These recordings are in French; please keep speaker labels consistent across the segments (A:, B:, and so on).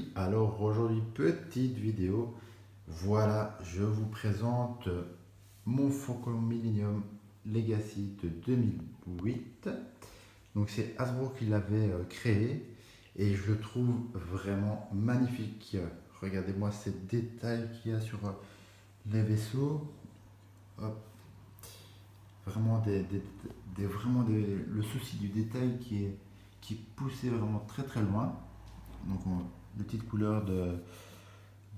A: amis, alors aujourd'hui petite vidéo, voilà je vous présente mon Falcon Millennium Legacy de 2008. Donc c'est Hasbro qui l'avait créé et je le trouve vraiment magnifique. Regardez-moi ces détails qu'il y a sur les vaisseaux. Hop. Vraiment le souci du détail qui est poussé vraiment très loin. Donc une petite couleur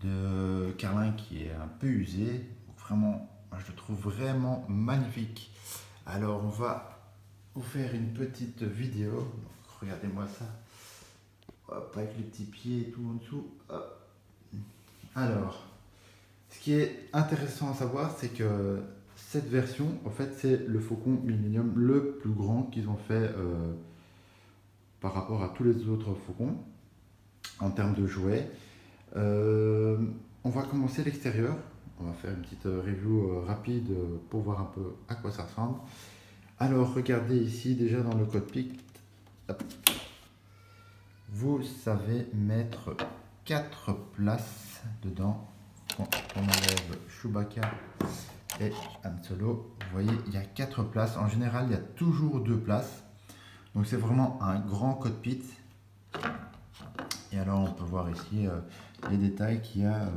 A: de carlin qui est un peu usée. Vraiment, je le trouve vraiment magnifique. Alors on va vous faire une petite vidéo. Donc, regardez-moi ça. Hop, avec les petits pieds et tout en dessous. Hop. Alors, ce qui est intéressant à savoir, c'est que cette version, en fait, c'est le Faucon Millennium le plus grand qu'ils ont fait par rapport à tous les autres Faucons en termes de jouets. On va commencer l'extérieur. On va faire une petite review rapide pour voir un peu à quoi ça ressemble. Alors, regardez ici déjà dans le cockpit. Hop. Vous savez mettre 4 places dedans. Quand on enlève Chewbacca et Han Solo, vous voyez, il y a 4 places. En général, il y a toujours 2 places. Donc, c'est vraiment un grand cockpit. Et alors, on peut voir ici les détails qu'il y a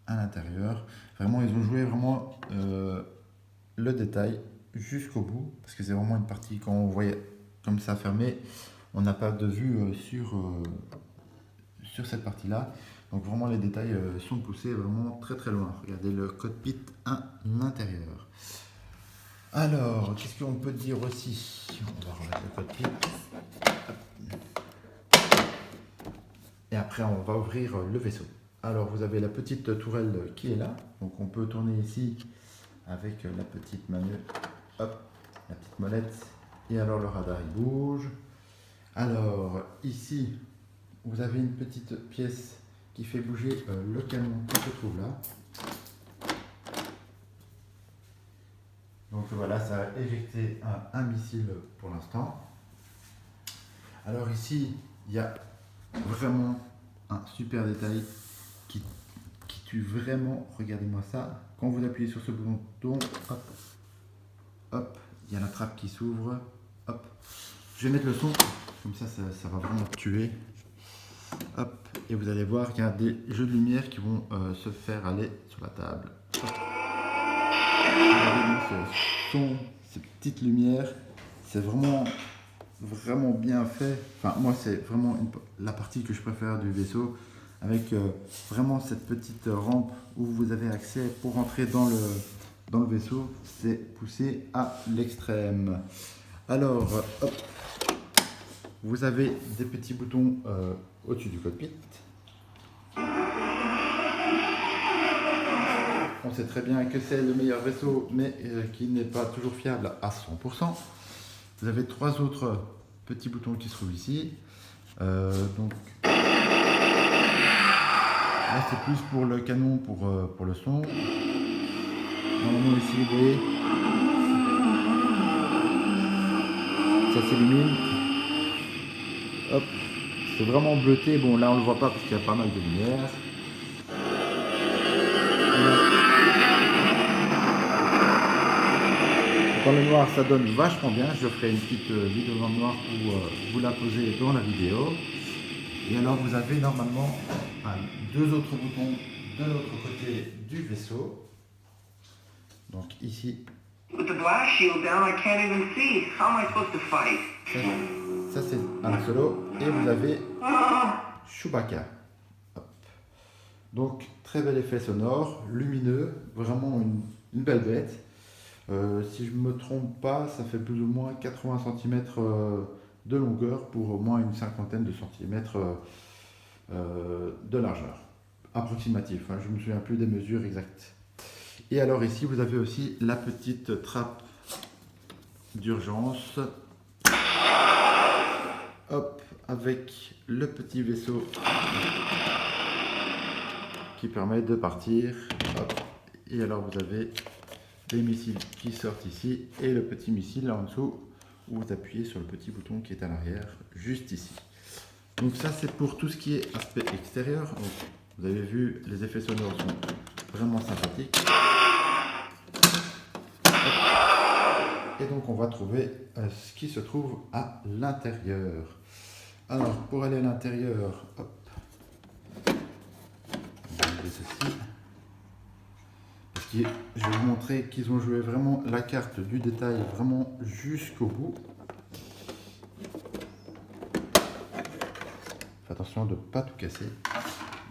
A: à l'intérieur. Vraiment, ils ont joué vraiment le détail jusqu'au bout. Parce que c'est vraiment une partie, quand on voyait comme ça fermé, on n'a pas de vue sur cette partie-là. Donc vraiment, les détails sont poussés vraiment très loin. Regardez le cockpit à l'intérieur. Alors, qu'est-ce qu'on peut dire aussi? On va remettre le cockpit. Et après, on va ouvrir le vaisseau. Alors, vous avez la petite tourelle qui est là. Donc, on peut tourner ici avec la petite manette. Hop, la petite molette. Et alors, le radar, il bouge. Alors, ici, vous avez une petite pièce qui fait bouger le canon qui se trouve là. Donc, voilà, ça a éjecté un missile pour l'instant. Alors, ici, il y a vraiment un super détail qui tue vraiment. Regardez-moi ça. Quand vous appuyez sur ce bouton, hop, hop, il y a la trappe qui s'ouvre. Hop, je vais mettre le son, comme ça va vraiment tuer. Hop, et vous allez voir qu'il y a des jeux de lumière qui vont se faire aller sur la table. Regardez-moi ce son, ces petites lumières, c'est vraiment bien fait. Enfin, moi, c'est vraiment la partie que je préfère du vaisseau, avec vraiment cette petite rampe où vous avez accès pour rentrer dans le vaisseau. C'est poussé à l'extrême. Alors, hop, vous avez des petits boutons au-dessus du cockpit. On sait très bien que c'est le meilleur vaisseau, mais qui n'est pas toujours fiable à 100%. Vous avez 3 autres petits boutons qui se trouvent ici. Donc là, c'est plus pour le canon, pour le son. Normalement ici, vous voyez, ça s'illumine. Hop, c'est vraiment bleuté. Bon, là on le voit pas parce qu'il y a pas mal de lumière. Dans le noir, ça donne vachement bien. Je ferai une petite vidéo dans le noir pour vous la poser dans la vidéo. Et alors, vous avez normalement 2 autres boutons de l'autre côté du vaisseau. Donc ici. Ça c'est Han Solo. Et vous avez Chewbacca. Hop. Donc, très bel effet sonore, lumineux, vraiment une belle bête. Si je ne me trompe pas, ça fait plus ou moins 80 cm de longueur pour au moins une cinquantaine de centimètres de largeur. Approximatif, hein, je ne me souviens plus des mesures exactes. Et alors ici, vous avez aussi la petite trappe d'urgence. Hop, avec le petit vaisseau qui permet de partir. Hop. Et alors vous avez les missiles qui sortent ici et le petit missile là en dessous où vous appuyez sur le petit bouton qui est à l'arrière, juste ici. Donc ça c'est pour tout ce qui est aspect extérieur. Donc, vous avez vu, les effets sonores sont vraiment sympathiques. Et donc on va trouver ce qui se trouve à l'intérieur. Alors pour aller à l'intérieur, hop, on va enlever ceci. Parce que je vais vous montrer qu'ils ont joué vraiment la carte du détail vraiment jusqu'au bout. Faites attention de ne pas tout casser.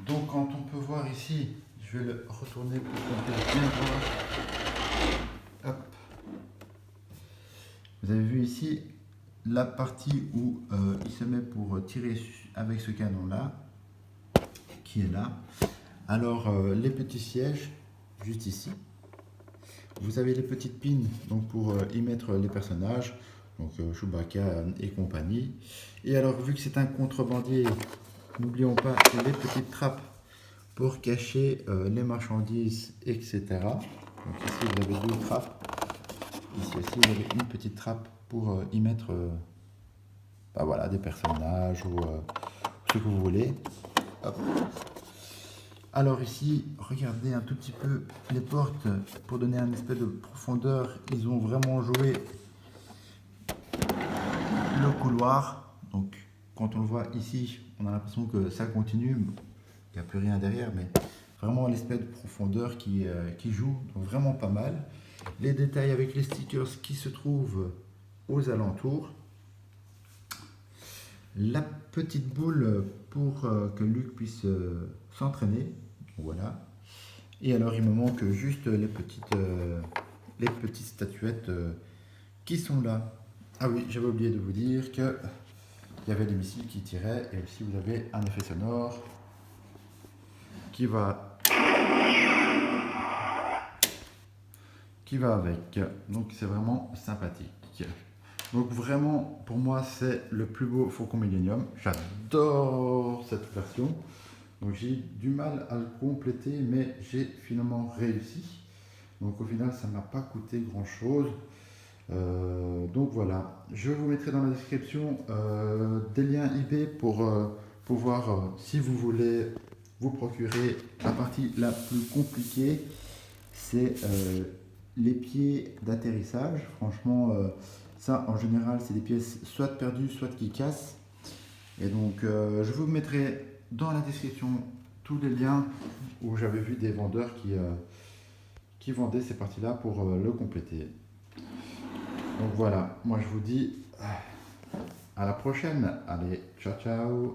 A: Donc quand on peut voir ici, je vais le retourner pour qu'on puisse bien voir. Hop. Vous avez vu ici la partie où il se met pour tirer avec ce canon là, qui est là. Alors les petits sièges, juste ici. Vous avez les petites pins donc pour y mettre les personnages, donc Chewbacca et compagnie. Et alors vu que c'est un contrebandier, n'oublions pas les petites trappes pour cacher les marchandises, etc. Donc ici vous avez deux trappes. Ici aussi vous avez une petite trappe pour y mettre bah voilà, des personnages ou ce que vous voulez. Hop. Alors ici, regardez un tout petit peu les portes pour donner un espèce de profondeur. Ils ont vraiment joué le couloir. Donc quand on le voit ici, on a l'impression que ça continue. Il n'y a plus rien derrière, mais vraiment l'espèce de profondeur qui joue. Donc vraiment pas mal. Les détails avec les stickers qui se trouvent aux alentours. La petite boule pour que Luke puisse s'entraîner. Voilà. Et alors il me manque juste les petites statuettes qui sont là. Ah oui, j'avais oublié de vous dire que il y avait des missiles qui tiraient et aussi vous avez un effet sonore qui va avec. Donc c'est vraiment sympathique. Donc vraiment pour moi c'est le plus beau Faucon Millenium. J'adore cette version. Donc j'ai du mal à le compléter, mais j'ai finalement réussi. Donc au final, ça ne m'a pas coûté grand chose. Donc voilà, je vous mettrai dans la description des liens eBay pour pouvoir, si vous voulez, vous procurer la partie la plus compliquée. C'est les pieds d'atterrissage. Franchement, ça en général, c'est des pièces soit perdues, soit qui cassent. Et donc, je vous mettrai dans la description tous les liens où j'avais vu des vendeurs qui vendaient ces parties-là pour le compléter. Donc voilà, moi je vous dis à la prochaine. Allez, ciao ciao.